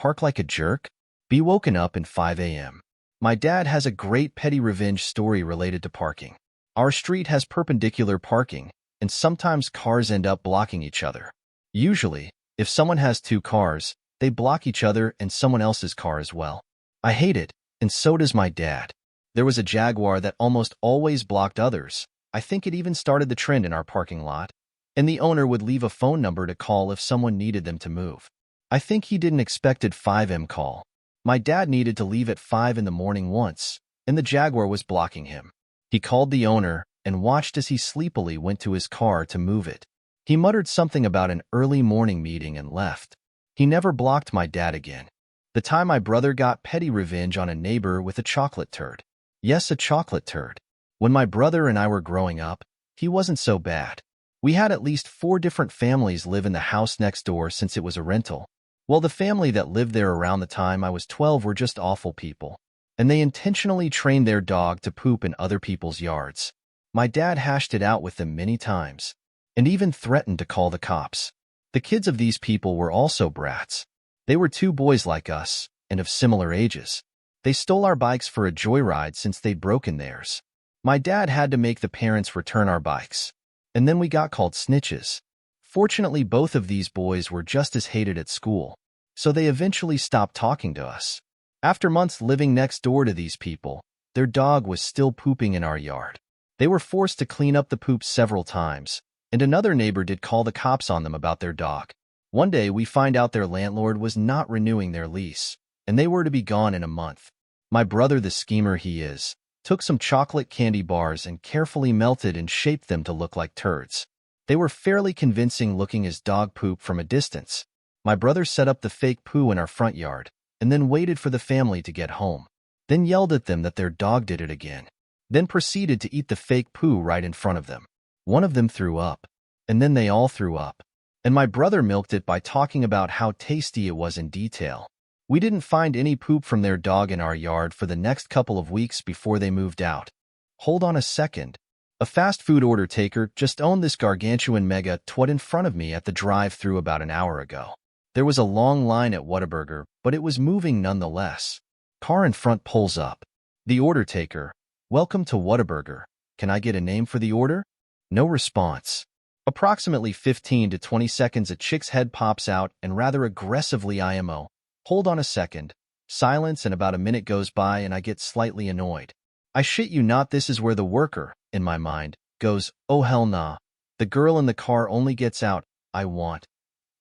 Park like a jerk? Be woken up in 5 a.m. My dad has a great petty revenge story related to parking. Our street has perpendicular parking, and sometimes cars end up blocking each other. Usually, if someone has two cars, they block each other and someone else's car as well. I hate it, and so does my dad. There was a Jaguar that almost always blocked others. I think it even started the trend in our parking lot. And the owner would leave a phone number to call if someone needed them to move. I think he didn't expected 5 a.m. call. My dad needed to leave at 5 in the morning once, and the Jaguar was blocking him. He called the owner and watched as he sleepily went to his car to move it. He muttered something about an early morning meeting and left. He never blocked my dad again. The time my brother got petty revenge on a neighbor with a chocolate turd. Yes, a chocolate turd. When my brother and I were growing up, he wasn't so bad. We had at least 4 different families live in the house next door since it was a rental. Well, the family that lived there around the time I was 12 were just awful people, and they intentionally trained their dog to poop in other people's yards. My dad hashed it out with them many times, and even threatened to call the cops. The kids of these people were also brats. They were 2 boys like us, and of similar ages. They stole our bikes for a joyride since they'd broken theirs. My dad had to make the parents return our bikes. And then we got called snitches. Fortunately, both of these boys were just as hated at school, so they eventually stopped talking to us. After months living next door to these people, their dog was still pooping in our yard. They were forced to clean up the poop several times, and another neighbor did call the cops on them about their dog. One day, we find out their landlord was not renewing their lease, and they were to be gone in a month. My brother, the schemer he is, took some chocolate candy bars and carefully melted and shaped them to look like turds. They were fairly convincing looking as dog poop from a distance. My brother set up the fake poo in our front yard, and then waited for the family to get home, then yelled at them that their dog did it again, then proceeded to eat the fake poo right in front of them. One of them threw up, and then they all threw up, and my brother milked it by talking about how tasty it was in detail. We didn't find any poop from their dog in our yard for the next couple of weeks before they moved out. Hold on a second. A fast food order taker just owned this gargantuan mega twat in front of me at the drive-thru about an hour ago. There was a long line at Whataburger, but it was moving nonetheless. Car in front pulls up. The order taker: "Welcome to Whataburger. Can I get a name for the order?" No response. Approximately 15 to 20 seconds, a chick's head pops out and rather aggressively IMO. Hold on a second. Silence, and about a minute goes by and I get slightly annoyed. I shit you not, this is where the worker, in my mind, goes, "Oh hell nah." The girl in the car only gets out, "I want."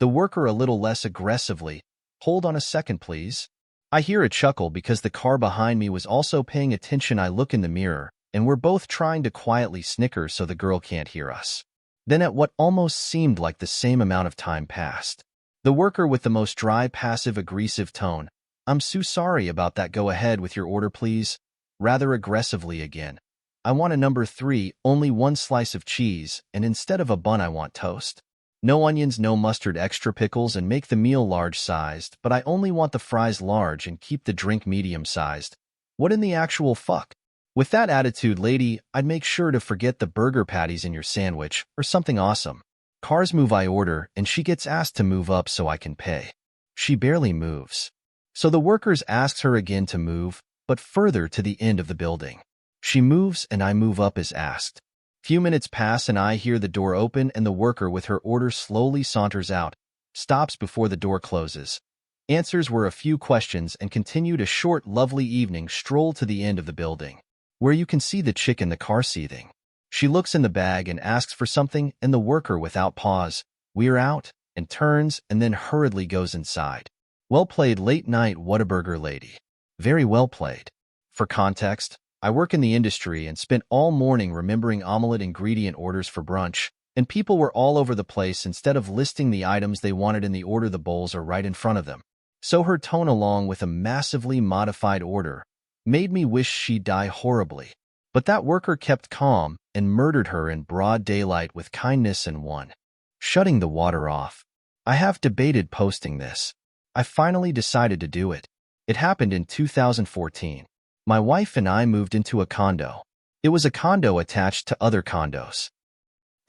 The worker a little less aggressively, "Hold on a second, please." I hear a chuckle because the car behind me was also paying attention. I look in the mirror, and we're both trying to quietly snicker so the girl can't hear us. Then at what almost seemed like the same amount of time passed, the worker with the most dry, passive-aggressive tone, "I'm so sorry about that. Go ahead with your order, please." Rather aggressively again, "I want a number 3, only 1 slice of cheese, and instead of a bun I want toast. No onions, no mustard, extra pickles, and make the meal large-sized, but I only want the fries large and keep the drink medium-sized." What in the actual fuck? With that attitude, lady, I'd make sure to forget the burger patties in your sandwich, or something awesome. Cars move, I order, and she gets asked to move up so I can pay. She barely moves. So the workers asks her again to move, but further to the end of the building. She moves and I move up as asked. Few minutes pass and I hear the door open and the worker with her order slowly saunters out, stops before the door closes, answers were a few questions and continued a short, lovely evening stroll to the end of the building, where you can see the chick in the car seething. She looks in the bag and asks for something, and the worker, without pause, "We're out," and turns and then hurriedly goes inside. Well played, late night Whataburger lady. Very well played. For context, I work in the industry and spent all morning remembering omelet ingredient orders for brunch, and people were all over the place. Instead of listing the items they wanted in the order, the bowls are right in front of them. So her tone, along with a massively modified order, made me wish she'd die horribly. But that worker kept calm and murdered her in broad daylight with kindness and won. Shutting the water off. I have debated posting this. I finally decided to do it. It happened in 2014. My wife and I moved into a condo. It was a condo attached to other condos.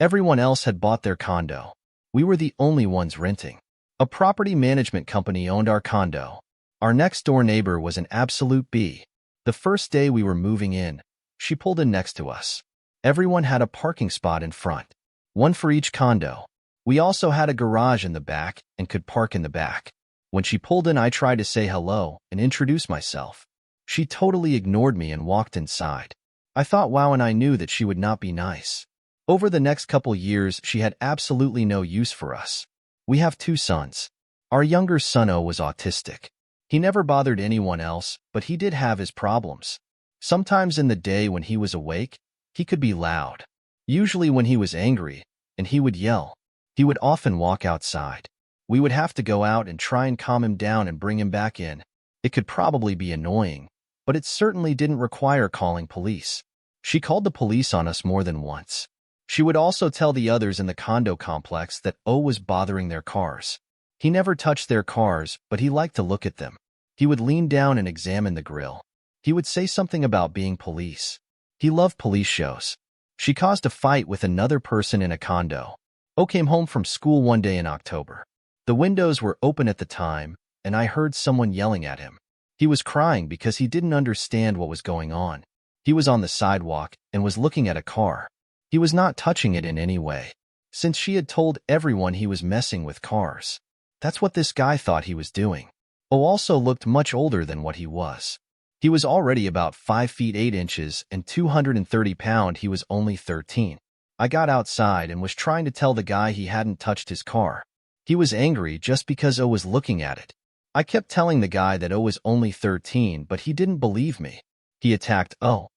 Everyone else had bought their condo. We were the only ones renting. A property management company owned our condo. Our next-door neighbor was an absolute bee. The first day we were moving in, she pulled in next to us. Everyone had a parking spot in front, one for each condo. We also had a garage in the back and could park in the back. When she pulled in, I tried to say hello and introduce myself. She totally ignored me and walked inside. I thought, wow, and I knew that she would not be nice. Over the next couple years, she had absolutely no use for us. We have 2 sons. Our younger son O was autistic. He never bothered anyone else, but he did have his problems. Sometimes in the day when he was awake, he could be loud. Usually when he was angry, and he would yell. He would often walk outside. We would have to go out and try and calm him down and bring him back in. It could probably be annoying, but it certainly didn't require calling police. She called the police on us more than once. She would also tell the others in the condo complex that O was bothering their cars. He never touched their cars, but he liked to look at them. He would lean down and examine the grill. He would say something about being police. He loved police shows. She caused a fight with another person in a condo. O came home from school one day in October. The windows were open at the time, and I heard someone yelling at him. He was crying because he didn't understand what was going on. He was on the sidewalk and was looking at a car. He was not touching it in any way, since she had told everyone he was messing with cars. That's what this guy thought he was doing. O also looked much older than what he was. He was already about 5 feet 8 inches and 230 pounds. He was only 13. I got outside and was trying to tell the guy he hadn't touched his car. He was angry just because O was looking at it. I kept telling the guy that O was only 13, but he didn't believe me. He attacked O.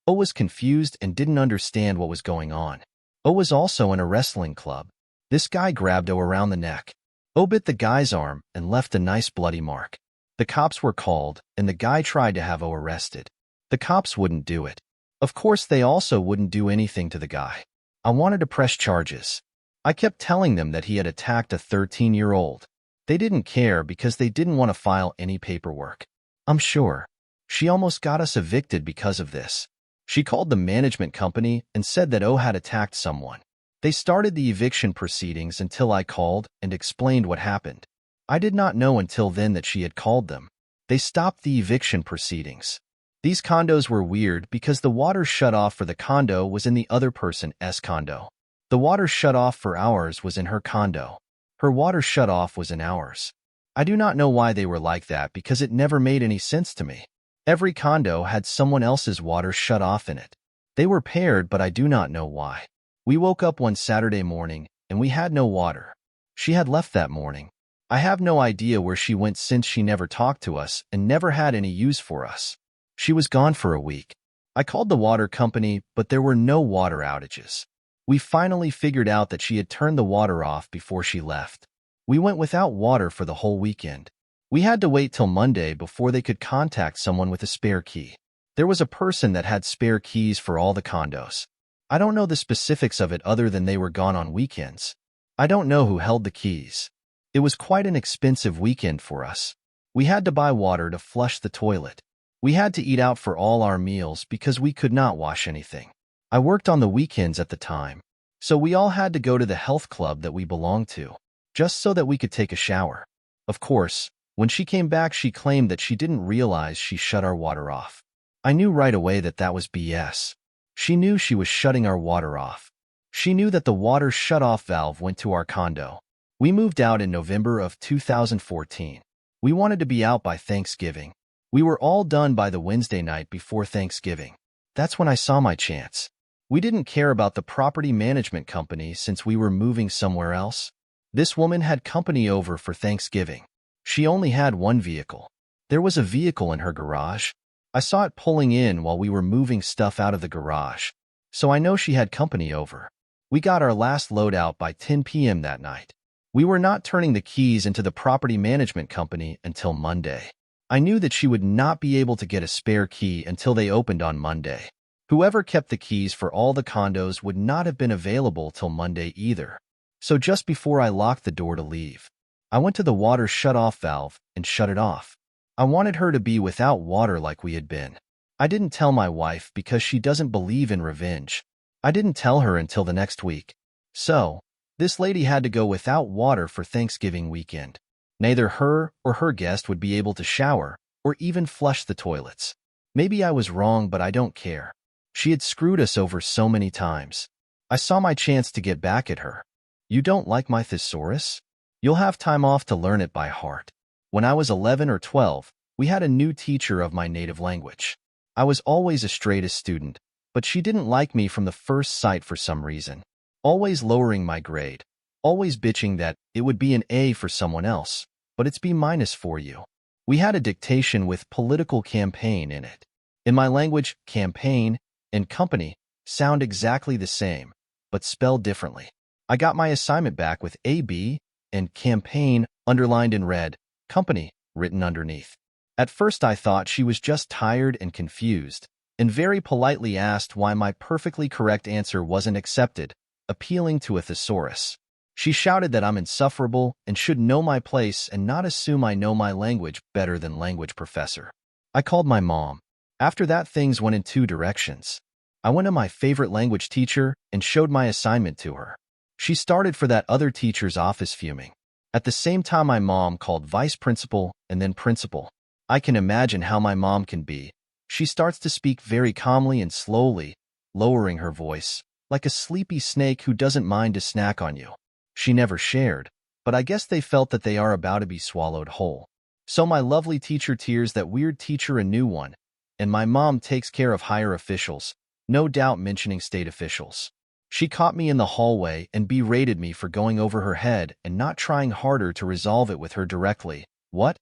O was confused and didn't understand what was going on. O was also in a wrestling club. This guy grabbed O around the neck. O bit the guy's arm and left a nice bloody mark. The cops were called, and the guy tried to have O arrested. The cops wouldn't do it. Of course, they also wouldn't do anything to the guy. I wanted to press charges. I kept telling them that he had attacked a 13-year-old. They didn't care because they didn't want to file any paperwork. I'm sure. She almost got us evicted because of this. She called the management company and said that O had attacked someone. They started the eviction proceedings until I called and explained what happened. I did not know until then that she had called them. They stopped the eviction proceedings. These condos were weird because the water shut off for the condo was in the other person's condo. The water shut off for ours was in her condo. Her water shut off was in ours. I do not know why they were like that because it never made any sense to me. Every condo had someone else's water shut off in it. They were paired, but I do not know why. We woke up one Saturday morning and we had no water. She had left that morning. I have no idea where she went since she never talked to us and never had any use for us. She was gone for a week. I called the water company, but there were no water outages. We finally figured out that she had turned the water off before she left. We went without water for the whole weekend. We had to wait till Monday before they could contact someone with a spare key. There was a person that had spare keys for all the condos. I don't know the specifics of it other than they were gone on weekends. I don't know who held the keys. It was quite an expensive weekend for us. We had to buy water to flush the toilet. We had to eat out for all our meals because we could not wash anything. I worked on the weekends at the time, so we all had to go to the health club that we belonged to, just so that we could take a shower. Of course, when she came back, she claimed that she didn't realize she shut our water off. I knew right away that that was BS. She knew she was shutting our water off. She knew that the water shut-off valve went to our condo. We moved out in November of 2014. We wanted to be out by Thanksgiving. We were all done by the Wednesday night before Thanksgiving. That's when I saw my chance. We didn't care about the property management company since we were moving somewhere else. This woman had company over for Thanksgiving. She only had one vehicle. There was a vehicle in her garage. I saw it pulling in while we were moving stuff out of the garage, so I know she had company over. We got our last load out by 10 p.m. that night. We were not turning the keys into the property management company until Monday. I knew that she would not be able to get a spare key until they opened on Monday. Whoever kept the keys for all the condos would not have been available till Monday either. So just before I locked the door to leave, I went to the water shut-off valve and shut it off. I wanted her to be without water like we had been. I didn't tell my wife because she doesn't believe in revenge. I didn't tell her until the next week. So, This lady had to go without water for Thanksgiving weekend. Neither her or her guest would be able to shower or even flush the toilets. Maybe I was wrong, but I don't care. She had screwed us over so many times. I saw my chance to get back at her. You don't like my thesaurus? You'll have time off to learn it by heart. When I was 11 or 12, we had a new teacher of my native language. I was always a straightest student, but she didn't like me from the first sight for some reason. Always lowering my grade. Always bitching that it would be an A for someone else, but it's B- for you. We had a dictation with political campaign in it. In my language, campaign and company sound exactly the same, but spelled differently. I got my assignment back with AB and campaign underlined in red, company written underneath. At first I thought she was just tired and confused, and very politely asked why my perfectly correct answer wasn't accepted, appealing to a thesaurus. She shouted that I'm insufferable and should know my place and not assume I know my language better than language professor. I called my mom. After that, things went in two directions. I went to my favorite language teacher and showed my assignment to her. She started for that other teacher's office fuming. At the same time, my mom called vice principal and then principal. I can imagine how my mom can be. She starts to speak very calmly and slowly, lowering her voice, like a sleepy snake who doesn't mind to snack on you. She never shared, but I guess they felt that they are about to be swallowed whole. So my lovely teacher tears that weird teacher a new one, and my mom takes care of higher officials, no doubt mentioning state officials. She caught me in the hallway and berated me for going over her head and not trying harder to resolve it with her directly. What?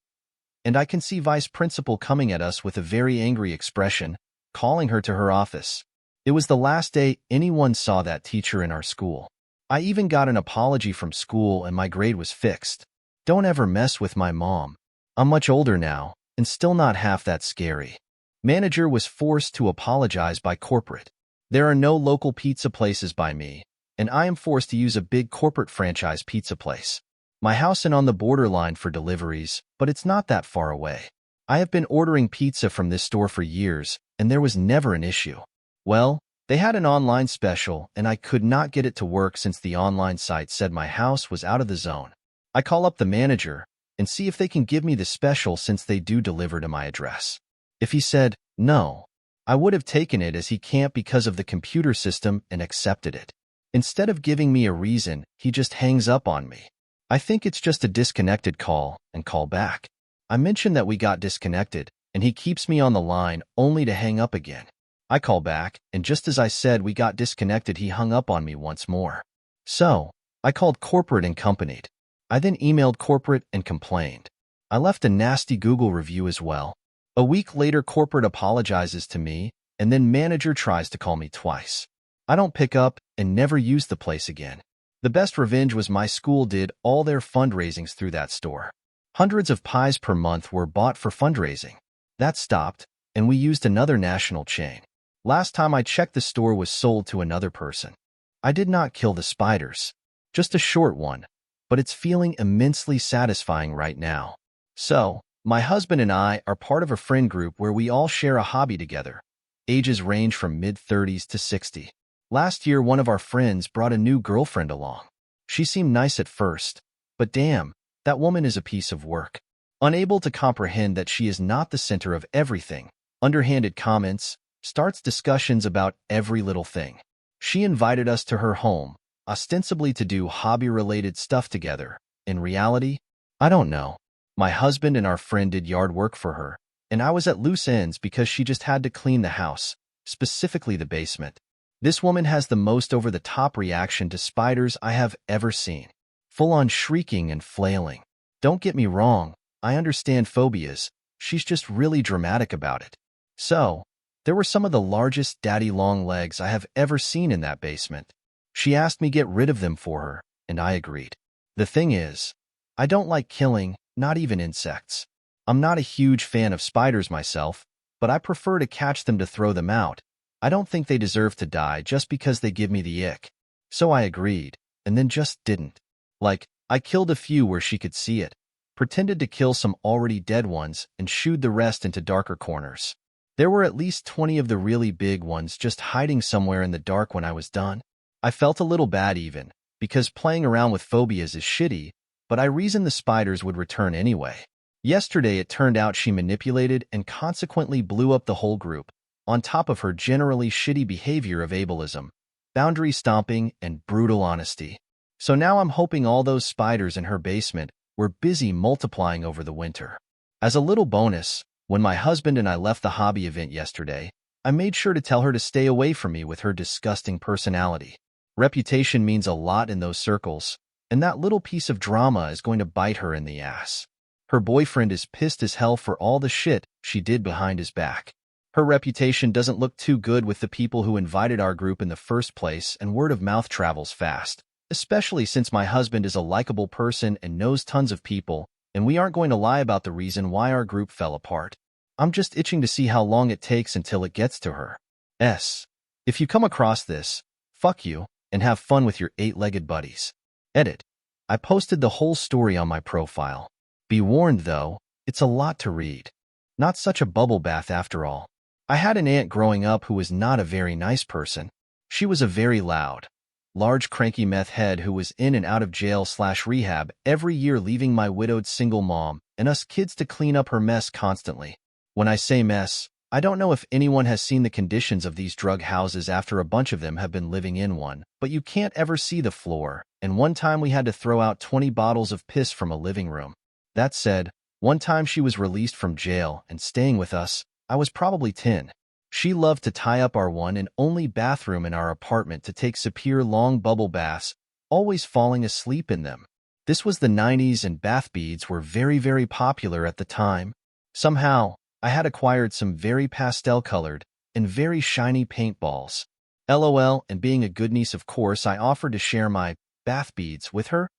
And I can see vice principal coming at us with a very angry expression, calling her to her office. It was the last day anyone saw that teacher in our school. I even got an apology from school and my grade was fixed. Don't ever mess with my mom. I'm much older now and still not half that scary. Manager was forced to apologize by corporate. There are no local pizza places by me, and I am forced to use a big corporate franchise pizza place. My house is on the borderline for deliveries, but it's not that far away. I have been ordering pizza from this store for years, and there was never an issue. Well, they had an online special, and I could not get it to work since the online site said my house was out of the zone. I call up the manager and see if they can give me the special since they do deliver to my address. If he said no, I would have taken it as he can't because of the computer system and accepted it. Instead of giving me a reason, he just hangs up on me. I think it's just a disconnected call and call back. I mentioned that we got disconnected, and he keeps me on the line only to hang up again. I call back, and just as I said we got disconnected, he hung up on me once more. So, I called corporate and complained. I then emailed corporate and complained. I left a nasty Google review as well. A week later, corporate apologizes to me, and then manager tries to call me twice. I don't pick up and never use the place again. The best revenge was my school did all their fundraisings through that store. Hundreds of pies per month were bought for fundraising. That stopped, and we used another national chain. Last time I checked, the store was sold to another person. I did not kill the spiders. Just a short one, but it's feeling immensely satisfying right now. So, my husband and I are part of a friend group where we all share a hobby together. Ages range from mid-30s to 60. Last year, one of our friends brought a new girlfriend along. She seemed nice at first, but damn, that woman is a piece of work. Unable to comprehend that she is not the center of everything, underhanded comments, starts discussions about every little thing. She invited us to her home, ostensibly to do hobby-related stuff together. In reality, I don't know. My husband and our friend did yard work for her, and I was at loose ends because she just had to clean the house, specifically the basement. This woman has the most over-the-top reaction to spiders I have ever seen. Full-on shrieking and flailing. Don't get me wrong, I understand phobias. She's just really dramatic about it. So, there were some of the largest daddy long legs I have ever seen in that basement. She asked me get rid of them for her, and I agreed. The thing is, I don't like killing, not even insects. I'm not a huge fan of spiders myself, but I prefer to catch them to throw them out. I don't think they deserve to die just because they give me the ick. So I agreed, and then just didn't. Like, I killed a few where she could see it, pretended to kill some already dead ones, and shooed the rest into darker corners. There were at least 20 of the really big ones just hiding somewhere in the dark when I was done. I felt a little bad even, because playing around with phobias is shitty, but I reasoned the spiders would return anyway. Yesterday it turned out she manipulated and consequently blew up the whole group, on top of her generally shitty behavior of ableism, boundary stomping, and brutal honesty. So now I'm hoping all those spiders in her basement were busy multiplying over the winter. As a little bonus, when my husband and I left the hobby event yesterday, I made sure to tell her to stay away from me with her disgusting personality. Reputation means a lot in those circles, and that little piece of drama is going to bite her in the ass. Her boyfriend is pissed as hell for all the shit she did behind his back. Her reputation doesn't look too good with the people who invited our group in the first place, and word of mouth travels fast, especially since my husband is a likable person and knows tons of people, and we aren't going to lie about the reason why our group fell apart. I'm just itching to see how long it takes until it gets to her. If you come across this, fuck you, and have fun with your 8-legged buddies. Edit. I posted the whole story on my profile. Be warned though, it's a lot to read. Not such a bubble bath after all. I had an aunt growing up who was not a very nice person. She was a very loud, large cranky meth head who was in and out of jail/rehab every year, leaving my widowed single mom and us kids to clean up her mess constantly. When I say mess, I don't know if anyone has seen the conditions of these drug houses after a bunch of them have been living in one, but you can't ever see the floor, and one time we had to throw out 20 bottles of piss from a living room. That said, one time she was released from jail and staying with us. I was probably 10. She loved to tie up our one and only bathroom in our apartment to take super long bubble baths, always falling asleep in them. This was the 90s and bath beads were very, very popular at the time. Somehow, I had acquired some very pastel-colored and very shiny paintballs. LOL, and being a good niece, of course, I offered to share my bath beads with her.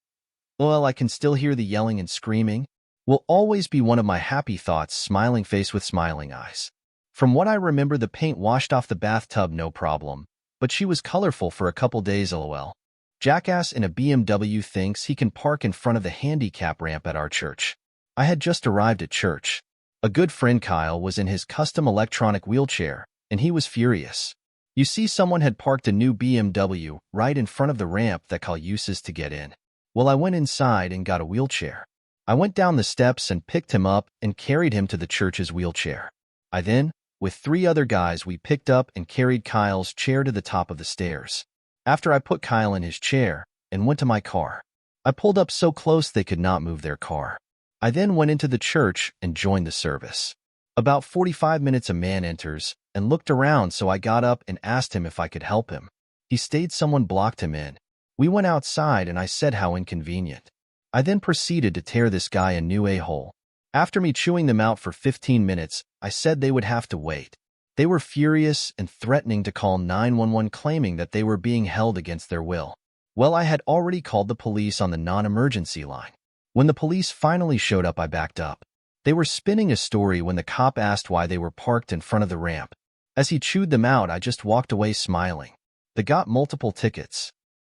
Well, I can still hear the yelling and screaming. Will always be one of my happy thoughts, smiling face with smiling eyes. From what I remember, the paint washed off the bathtub no problem, but she was colorful for a couple days, lol. Jackass in a BMW thinks he can park in front of the handicap ramp at our church. I had just arrived at church. A good friend Kyle was in his custom electronic wheelchair, and he was furious. You see, someone had parked a new BMW right in front of the ramp that Kyle uses to get in. Well, I went inside and got a wheelchair. I went down the steps and picked him up and carried him to the church's wheelchair. I then, with 3 other guys, we picked up and carried Kyle's chair to the top of the stairs. After I put Kyle in his chair and went to my car, I pulled up so close they could not move their car. I then went into the church and joined the service. About 45 minutes a man enters and looked around, so I got up and asked him if I could help him. He stayed, someone blocked him in. We went outside and I said how inconvenient. I then proceeded to tear this guy a new a-hole. After me chewing them out for 15 minutes, I said they would have to wait. They were furious and threatening to call 911, claiming that they were being held against their will. Well, I had already called the police on the non-emergency line. When the police finally showed up, I backed up. They were spinning a story when the cop asked why they were parked in front of the ramp. As he chewed them out, I just walked away smiling. They got multiple tickets.